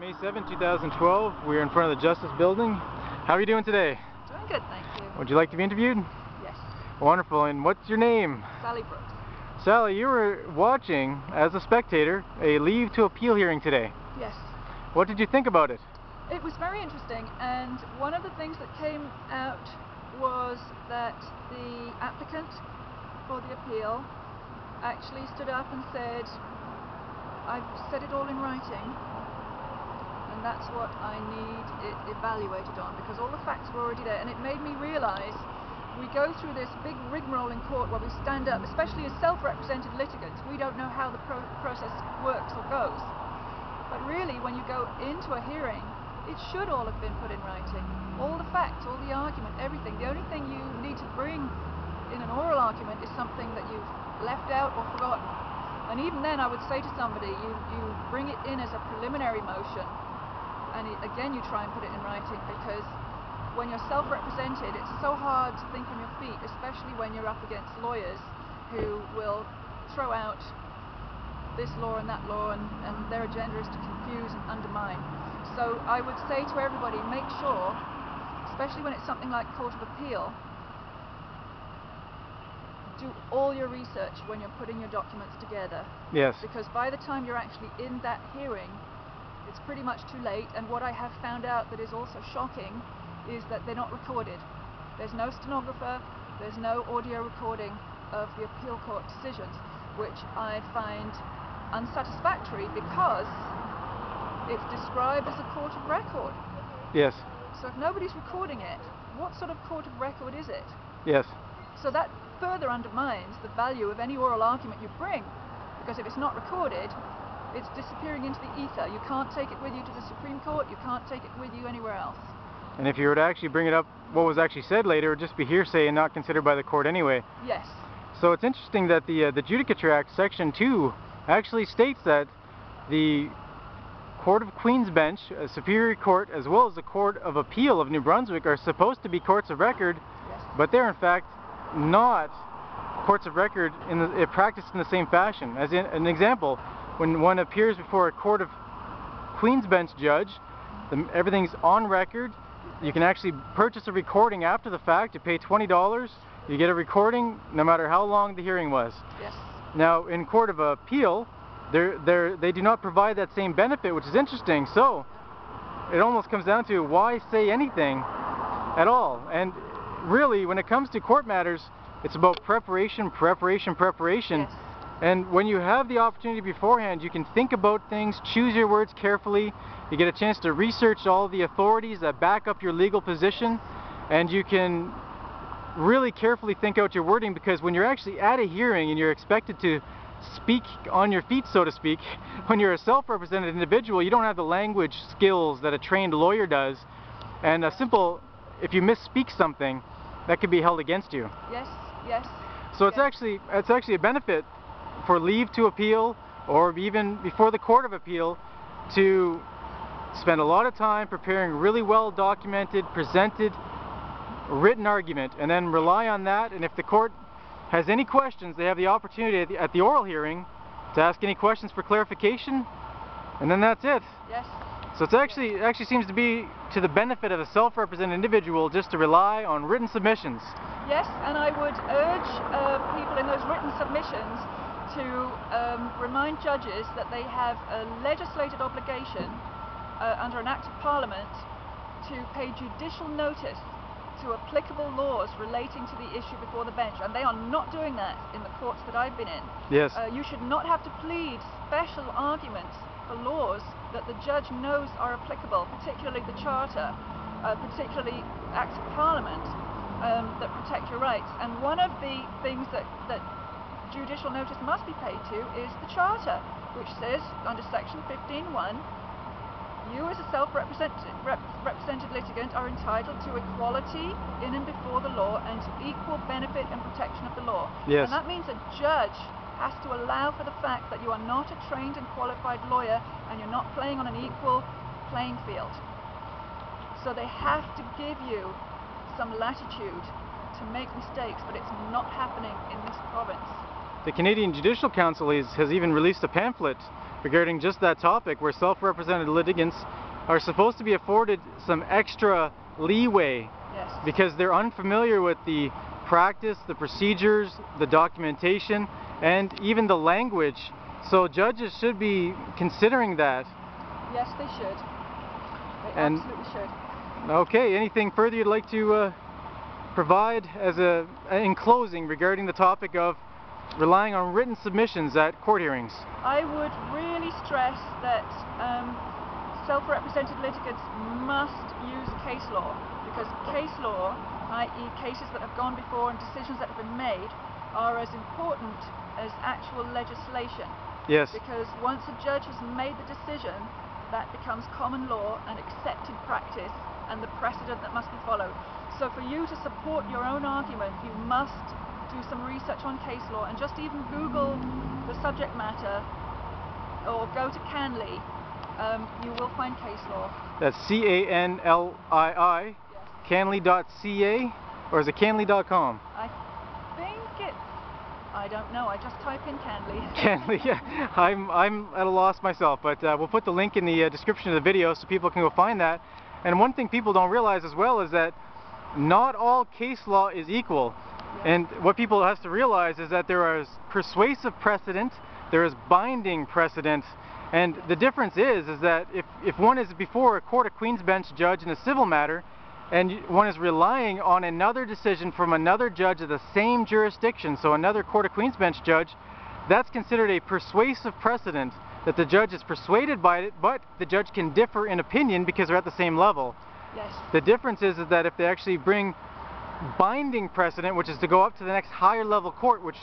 May 7, 2012. We're in front of the Justice Building. How are you doing today? Doing good, thank you. Would you like to be interviewed? Yes. Wonderful. And what's your name? Sally Brooks. Sally, you were watching, as a spectator, a leave to appeal hearing today. Yes. What did you think about it? It was very interesting, and one of the things that came out was that the applicant for the appeal actually stood up and said, "I've said it all in writing, and that's what I need it evaluated on, because all the facts were already there." And it made me realise we go through this big rigmarole in court where we stand up, especially as self-represented litigants. We don't know how the process works or goes. But really, when you go into a hearing, it should all have been put in writing. All the facts, all the argument, everything. The only thing you need to bring in an oral argument is something that you've left out or forgotten. And even then, I would say to somebody, you bring it in as a preliminary motion, and again you try and put it in writing, because when you're self-represented, it's so hard to think on your feet, especially when you're up against lawyers who will throw out this law and that law, and their agenda is to confuse and undermine. So I would say to everybody, make sure, especially when it's something like Court of Appeal, do all your research when you're putting your documents together. Yes. Because by the time you're actually in that hearing, it's pretty much too late. And what I have found out that is also shocking is that they're not recorded. There's no stenographer, there's no audio recording of the appeal court decisions, which I find unsatisfactory, because it's described as a court of record. Yes. So if nobody's recording it, what sort of court of record is it? Yes. So that further undermines the value of any oral argument you bring, because if it's not recorded, it's disappearing into the ether. You can't take it with you to the Supreme Court, you can't take it with you anywhere else. And if you were to actually bring it up, what was actually said later would just be hearsay and not considered by the court anyway. Yes. So it's interesting that the Judicature Act, Section 2, actually states that the Court of Queen's Bench, a Superior Court, as well as the Court of Appeal of New Brunswick are supposed to be courts of record, Yes. but they're in fact not courts of record practiced in the same fashion. As in an example, when one appears before a Court of Queen's Bench judge, everything's on record. You can actually purchase a recording after the fact. You pay $20, you get a recording no matter how long the hearing was. Yes. Now in Court of Appeal, they do not provide that same benefit, which is interesting. So it almost comes down to, why say anything at all? And really, when it comes to court matters, it's about preparation, preparation, preparation. Yes. And when you have the opportunity beforehand, you can think about things, choose your words carefully. You get a chance to research all the authorities that back up your legal position, and you can really carefully think out your wording, because when you're actually at a hearing and you're expected to speak on your feet, so to speak, when you're a self-represented individual, you don't have the language skills that a trained lawyer does, and if you misspeak something, that could be held against you. Yes, yes. So it's actually a benefit for leave to appeal, or even before the Court of Appeal, to spend a lot of time preparing really well documented, presented, written argument, and then rely on that. And if the court has any questions, they have the opportunity at the oral hearing to ask any questions for clarification, and then that's it. Yes. So it actually seems to be to the benefit of a self-represented individual just to rely on written submissions. Yes, and I would urge people in those written submissions to remind judges that they have a legislated obligation under an Act of Parliament to pay judicial notice to applicable laws relating to the issue before the bench, and they are not doing that in the courts that I've been in. Yes. You should not have to plead special arguments for laws that the judge knows are applicable, particularly the Charter, particularly Acts of Parliament that protect your rights. And one of the things that judicial notice must be paid to is the Charter, which says under Section 15(1), you as a self-represented litigant are entitled to equality in and before the law and to equal benefit and protection of the law. Yes. And that means a judge has to allow for the fact that you are not a trained and qualified lawyer and you're not playing on an equal playing field. So they have to give you some latitude to make mistakes, but it's not happening in this province. the Canadian Judicial Council has even released a pamphlet regarding just that topic, where self-represented litigants are supposed to be afforded some extra leeway. Yes. Because they're unfamiliar with the practice, the procedures, the documentation, and even the language. So judges should be considering that. Yes, they should. They absolutely should. Okay, anything further you'd like to provide in closing regarding the topic of relying on written submissions at court hearings? I would really stress that self-represented litigants must use case law, because case law, i.e. cases that have gone before and decisions that have been made, are as important as actual legislation. Yes. Because once a judge has made the decision, that becomes common law and accepted practice and the precedent that must be followed. So for you to support your own argument, you must do some research on case law, and just even Google the subject matter or go to Canley. You will find case law. That's C-A-N-L-I-I, yes. Canley.ca, or is it Canley.com? I think it's, I don't know, I just type in Canley. Canley, yeah. I'm at a loss myself, but we'll put the link in the description of the video so people can go find that. And one thing people don't realize as well is that not all case law is equal. Yes. And what people have to realize is that there is persuasive precedent, there is binding precedent. And the difference is that if one is before a Court of Queen's Bench judge in a civil matter, and one is relying on another decision from another judge of the same jurisdiction, so another Court of Queen's Bench judge, that's considered a persuasive precedent, that the judge is persuaded by it, but the judge can differ in opinion because they're at the same level. Yes. The difference is that if they actually bring binding precedent, which is to go up to the next higher level court, which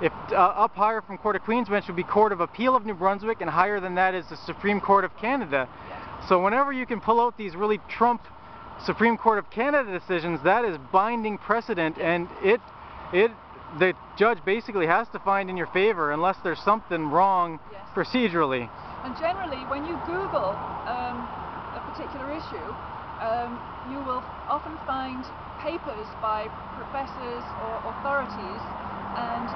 if up higher from Court of Queen's Bench would be Court of Appeal of New Brunswick, and higher than that is the Supreme Court of Canada. Yes. So whenever you can pull out these really trump Supreme Court of Canada decisions, that is binding precedent, and the judge basically has to find in your favor unless there's something wrong. Yes. Procedurally. And generally, when you Google a particular issue, you will often find papers by professors or authorities, and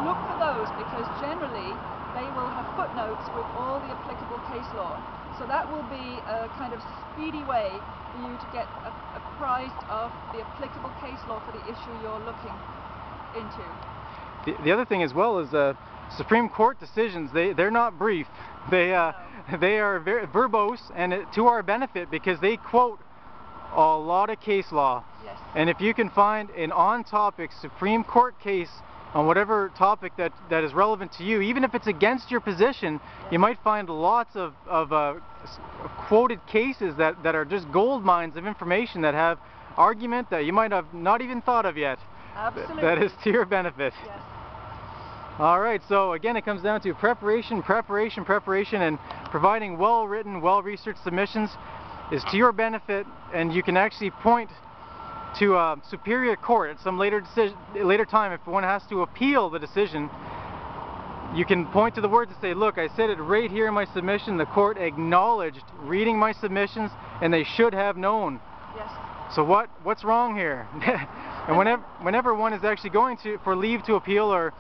look for those, because generally they will have footnotes with all the applicable case law. So that will be a kind of speedy way for you to get apprised of the applicable case law for the issue you're looking into. The other thing as well is Supreme Court decisions, they're not brief. They are very verbose, and to our benefit, because they quote a lot of case law. Yes. And if you can find an on-topic Supreme Court case on whatever topic that is relevant to you, even if it's against your position, yes, you might find lots of quoted cases that are just gold mines of information that have argument that you might have not even thought of yet. Absolutely. That is to your benefit. Yes. Alright, so again it comes down to preparation, and providing well-written, well-researched submissions is to your benefit, and you can actually point to a superior court at some later time. If one has to appeal the decision, you can point to the words and say, look, I said it right here in my submission, the court acknowledged reading my submissions, and they should have known. Yes. So what's wrong here? And whenever one is actually going for leave to appeal, or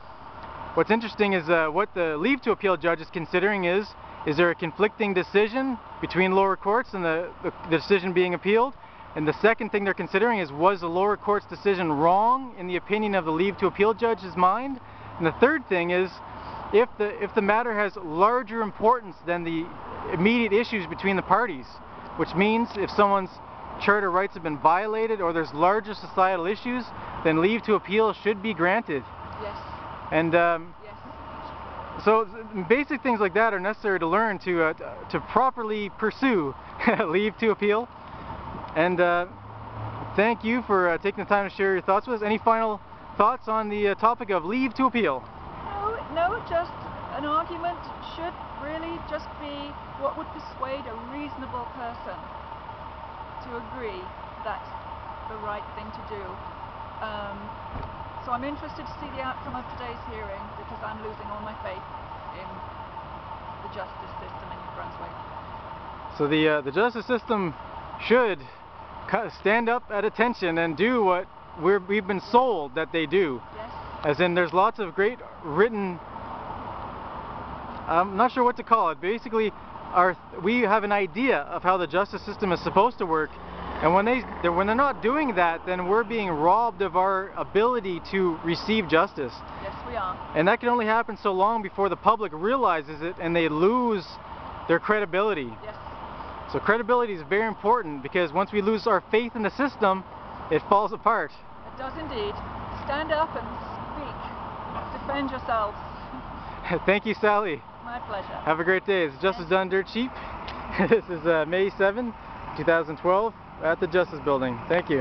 what's interesting is what the leave to appeal judge is considering is there a conflicting decision between lower courts and the decision being appealed? And the second thing they're considering is, was the lower court's decision wrong in the opinion of the leave to appeal judge's mind? And the third thing is, if the matter has larger importance than the immediate issues between the parties, which means if someone's charter rights have been violated or there's larger societal issues, then leave to appeal should be granted. Yes. And yes. So basic things like that are necessary to learn to properly pursue leave to appeal. And thank you for taking the time to share your thoughts with us. Any final thoughts on the topic of leave to appeal? No, just an argument should really just be what would persuade a reasonable person to agree that's the right thing to do. So I'm interested to see the outcome of today's hearing, because I'm losing all my faith in the justice system in New Brunswick. So the justice system should stand up at attention and do what we've been sold that they do. Yes. As in, there's lots of great written, I'm not sure what to call it. Basically, we have an idea of how the justice system is supposed to work, and when they're not doing that, then we're being robbed of our ability to receive justice. Yes, we are. And that can only happen so long before the public realizes it and they lose their credibility. Yes. So credibility is very important, because once we lose our faith in the system, it falls apart. It does indeed. Stand up and speak. Defend yourselves. Thank you, Sally. My pleasure. Have a great day. It's Justice Done Dirt Cheap. This is May 7, 2012 at the Justice Building. Thank you.